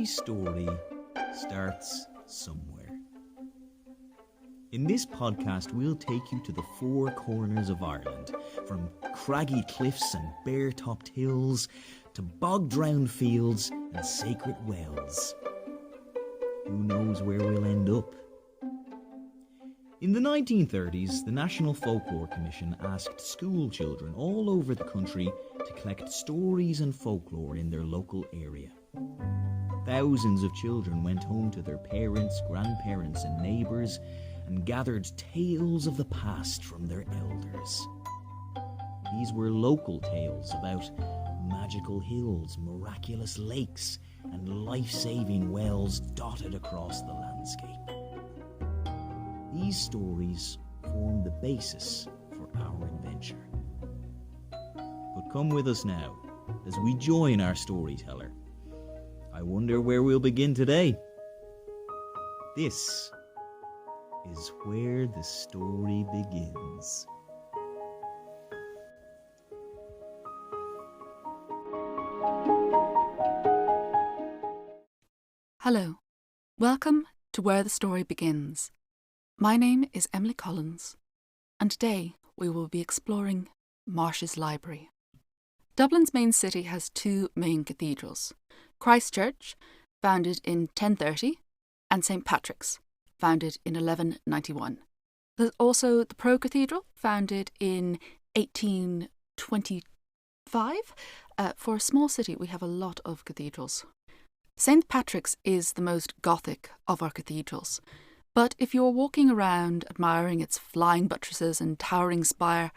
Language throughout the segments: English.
story starts somewhere. In this podcast, we'll take you to the four corners of Ireland, from craggy cliffs and bare-topped hills to bog-drowned fields and sacred wells. Who knows where we'll end up? In the 1930s, the National Folklore Commission asked school children all over the country to collect stories and folklore in their local area. Thousands of children went home to their parents, grandparents and neighbours and gathered tales of the past from their elders. These were local tales about magical hills, miraculous lakes and life-saving wells dotted across the landscape. These stories form the basis for our adventure. But come with us now as we join our storyteller. I wonder where we'll begin today. This is where the story begins. Hello, welcome to Where the Story Begins. My name is Emily Collins, and today we will be exploring Marsh's Library. Dublin's main city has two main cathedrals, Christ Church, founded in 1030, and St. Patrick's, founded in 1191. There's also the Pro Cathedral, founded in 1825. For a small city, we have a lot of cathedrals. St. Patrick's is the most Gothic of our cathedrals, but if you're walking around admiring its flying buttresses and towering spire,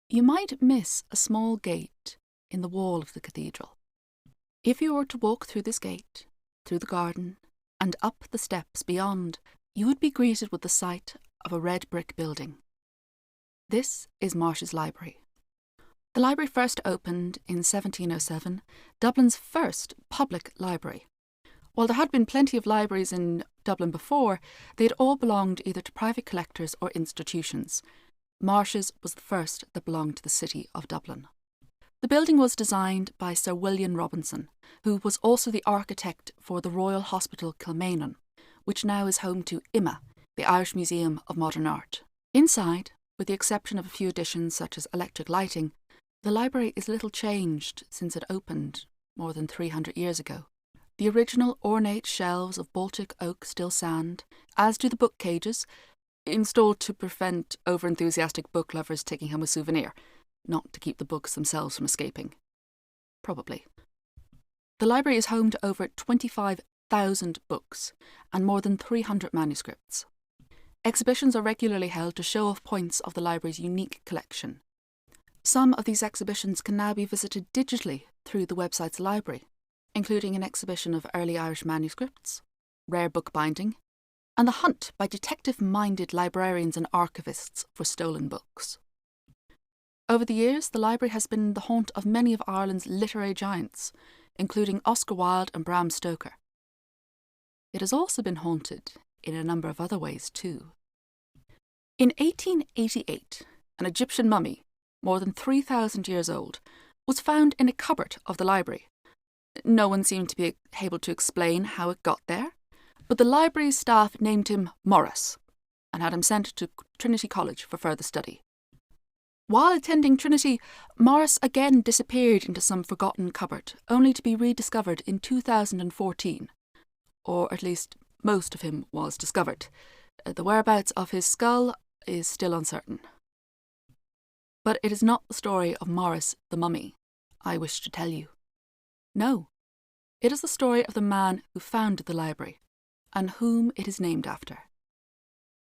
you might miss a small gate in the wall of the cathedral. If you were to walk through this gate, through the garden, and up the steps beyond, you would be greeted with the sight of a red brick building. This is Marsh's Library. The library first opened in 1707, Dublin's first public library. While there had been plenty of libraries in Dublin before, they had all belonged either to private collectors or institutions. Marsh's was the first that belonged to the city of Dublin. The building was designed by Sir William Robinson, who was also the architect for the Royal Hospital Kilmainham, which now is home to IMA, the Irish Museum of Modern Art. Inside, with the exception of a few additions such as electric lighting, the library is little changed since it opened more than 300 years ago. The original ornate shelves of Baltic oak still stand, as do the book cages, installed to prevent over-enthusiastic book lovers taking home a souvenir, not to keep the books themselves from escaping. Probably. The library is home to over 25,000 books and more than 300 manuscripts. Exhibitions are regularly held to show off points of the library's unique collection. Some of these exhibitions can now be visited digitally through the website's library, including an exhibition of early Irish manuscripts, rare bookbinding, and the hunt by detective-minded librarians and archivists for stolen books. Over the years, the library has been the haunt of many of Ireland's literary giants, including Oscar Wilde and Bram Stoker. It has also been haunted in a number of other ways too. In 1888, an Egyptian mummy, more than 3,000 years old, was found in a cupboard of the library. No one seemed to be able to explain how it got there, but the library staff named him Morris and had him sent to Trinity College for further study. While attending Trinity, Morris again disappeared into some forgotten cupboard, only to be rediscovered in 2014, or at least most of him was discovered. The whereabouts of his skull is still uncertain. But it is not the story of Morris the mummy I wish to tell you. No, it is the story of the man who founded the library, and whom it is named after.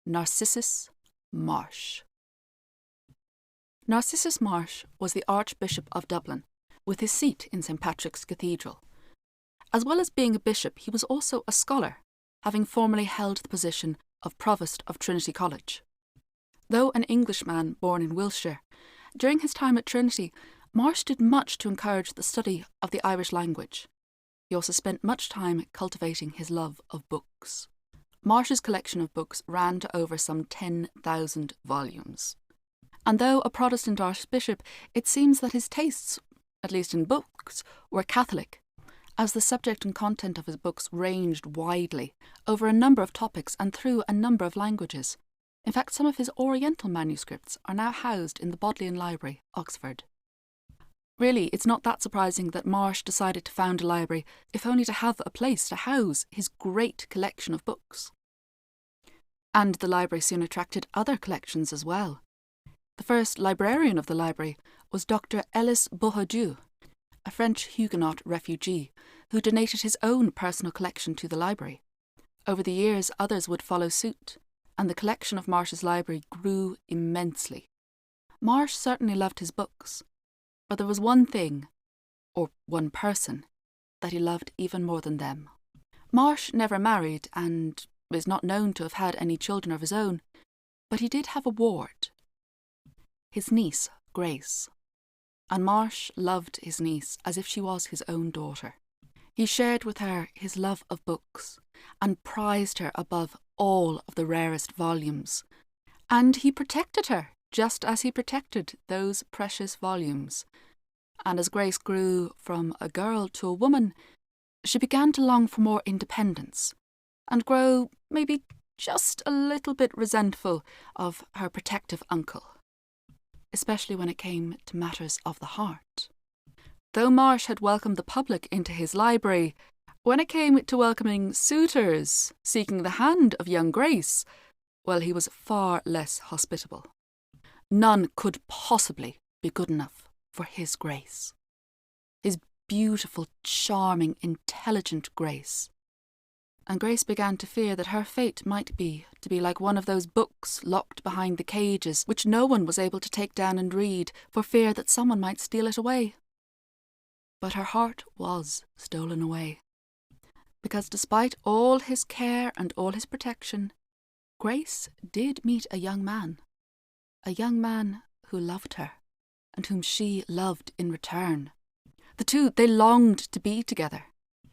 Narcissus Marsh. Narcissus Marsh was the Archbishop of Dublin, with his seat in St. Patrick's Cathedral. As well as being a bishop, he was also a scholar, having formerly held the position of Provost of Trinity College. Though an Englishman born in Wiltshire, during his time at Trinity, Marsh did much to encourage the study of the Irish language. He also spent much time cultivating his love of books. Marsh's collection of books ran to over some 10,000 volumes. And though a Protestant archbishop, it seems that his tastes, at least in books, were Catholic, as the subject and content of his books ranged widely, over a number of topics and through a number of languages. In fact, some of his Oriental manuscripts are now housed in the Bodleian Library, Oxford. Really, it's not that surprising that Marsh decided to found a library, if only to have a place to house his great collection of books. And the library soon attracted other collections as well. The first librarian of the library was Dr. Ellis Bourdieu, a French Huguenot refugee who donated his own personal collection to the library. Over the years, others would follow suit, and the collection of Marsh's library grew immensely. Marsh certainly loved his books, but there was one thing, or one person, that he loved even more than them. Marsh never married and is not known to have had any children of his own, but he did have a ward, his niece, Grace. And Marsh loved his niece as if she was his own daughter. He shared with her his love of books and prized her above all of the rarest volumes. And he protected her just as he protected those precious volumes. And as Grace grew from a girl to a woman, she began to long for more independence and grow maybe just a little bit resentful of her protective uncle, especially when it came to matters of the heart. Though Marsh had welcomed the public into his library, when it came to welcoming suitors seeking the hand of young Grace, well, he was far less hospitable. None could possibly be good enough for his Grace. His beautiful, charming, intelligent Grace. And Grace began to fear that her fate might be to be like one of those books locked behind the cages which no one was able to take down and read for fear that someone might steal it away. But her heart was stolen away, because despite all his care and all his protection, Grace did meet a young man who loved her and whom she loved in return. The two, they longed to be together.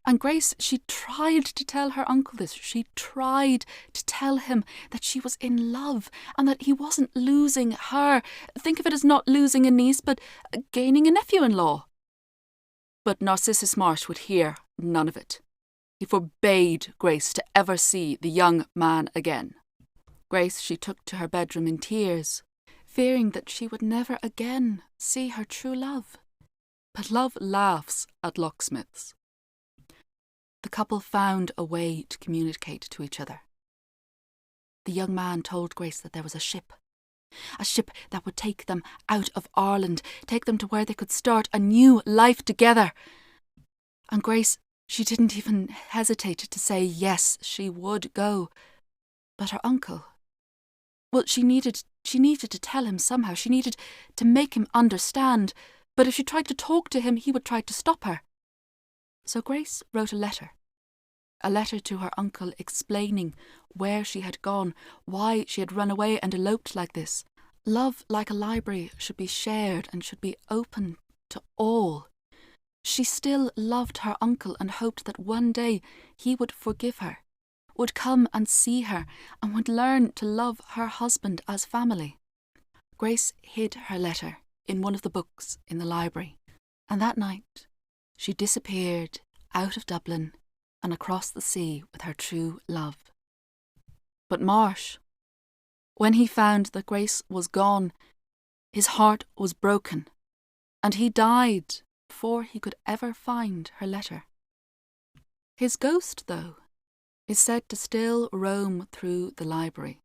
And Grace, she tried to tell her uncle this. She tried to tell him that she was in love and that he wasn't losing her. Think of it as not losing a niece, but gaining a nephew-in-law. But Narcissus Marsh would hear none of it. He forbade Grace to ever see the young man again. Grace, she took to her bedroom in tears, fearing that she would never again see her true love. But love laughs at locksmiths. The couple found a way to communicate to each other. The young man told Grace that there was a ship that would take them out of Ireland, take them to where they could start a new life together. And Grace, she didn't even hesitate to say yes, she would go. But her uncle, well, she needed to tell him somehow. She needed to make him understand. But if she tried to talk to him, he would try to stop her. So Grace wrote a letter to her uncle explaining where she had gone, why she had run away and eloped like this. Love, like a library, should be shared and should be open to all. She still loved her uncle and hoped that one day he would forgive her, would come and see her, and would learn to love her husband as family. Grace hid her letter in one of the books in the library, and that night she disappeared out of Dublin and across the sea with her true love. But Marsh, when he found that Grace was gone, his heart was broken, and he died before he could ever find her letter. His ghost, though, is said to still roam through the library,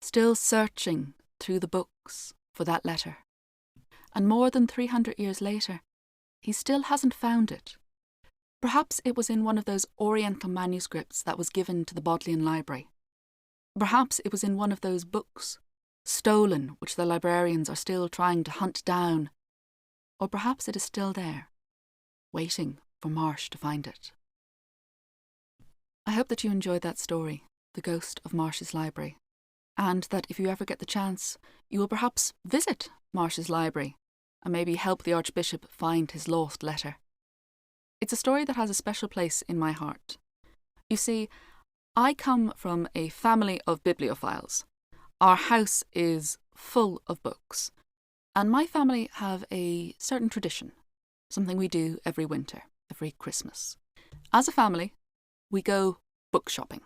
still searching through the books for that letter. And more than 300 years later, he still hasn't found it. Perhaps it was in one of those Oriental manuscripts that was given to the Bodleian Library. Perhaps it was in one of those books, stolen, which the librarians are still trying to hunt down. Or perhaps it is still there, waiting for Marsh to find it. I hope that you enjoyed that story, The Ghost of Marsh's Library, and that if you ever get the chance, you will perhaps visit Marsh's library and maybe help the Archbishop find his lost letter. It's a story that has a special place in my heart. You see, I come from a family of bibliophiles. Our house is full of books, and my family have a certain tradition, something we do every winter. every Christmas. As a family, we go book shopping.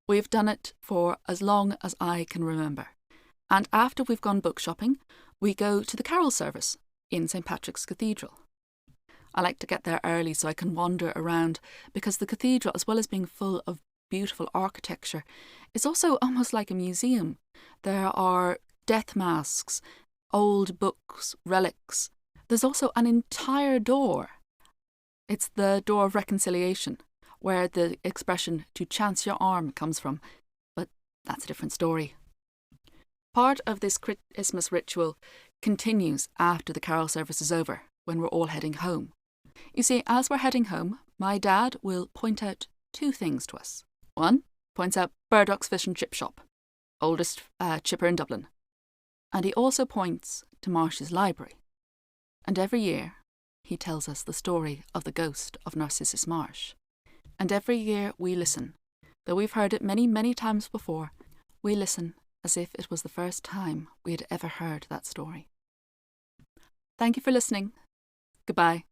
We've done it for as long as I can remember. And after we've gone book shopping, we go to the carol service in St. Patrick's Cathedral. I like to get there early so I can wander around, because the cathedral, as well as being full of beautiful architecture, is also almost like a museum. There are death masks, old books, relics. There's also an entire door. It's the door of reconciliation, where the expression "to chance your arm" comes from, but that's a different story. Part of this Christmas ritual continues after the carol service is over, when we're all heading home. You see, as we're heading home, my dad will point out two things to us. One, points out Burdock's Fish and Chip Shop, oldest chipper in Dublin. And he also points to Marsh's library. And every year, he tells us the story of the ghost of Narcissus Marsh. And every year we listen. Though we've heard it many, many times before, we listen as if it was the first time we had ever heard that story. Thank you for listening. Goodbye.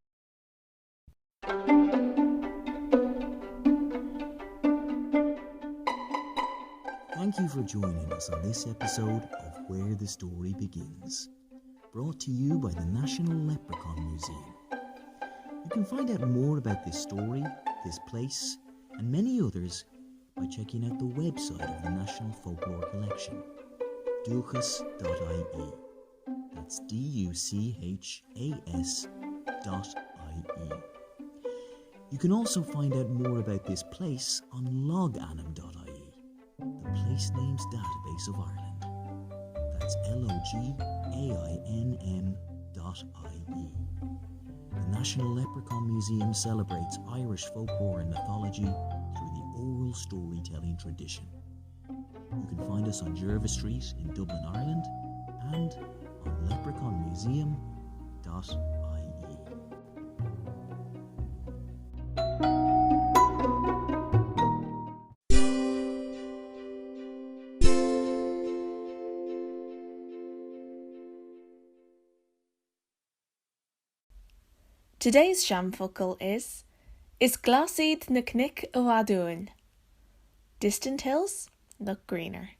Thank you for joining us on this episode of Where the Story Begins, brought to you by the National Leprechaun Museum. You can find out more about this story, this place, and many others by checking out the website of the National Folklore Collection, duchas.ie. That's duchas.ie. You can also find out more about this place on loganum.ie, the place names database of Ireland. That's logainm.ie. The National Leprechaun Museum celebrates Irish folklore and mythology through the oral storytelling tradition. You can find us on Jervis Street in Dublin, Ireland, and on leprechaunmuseum.ie. Today's shamfocal is Glasid na Knick Oadúin. Distant hills look greener.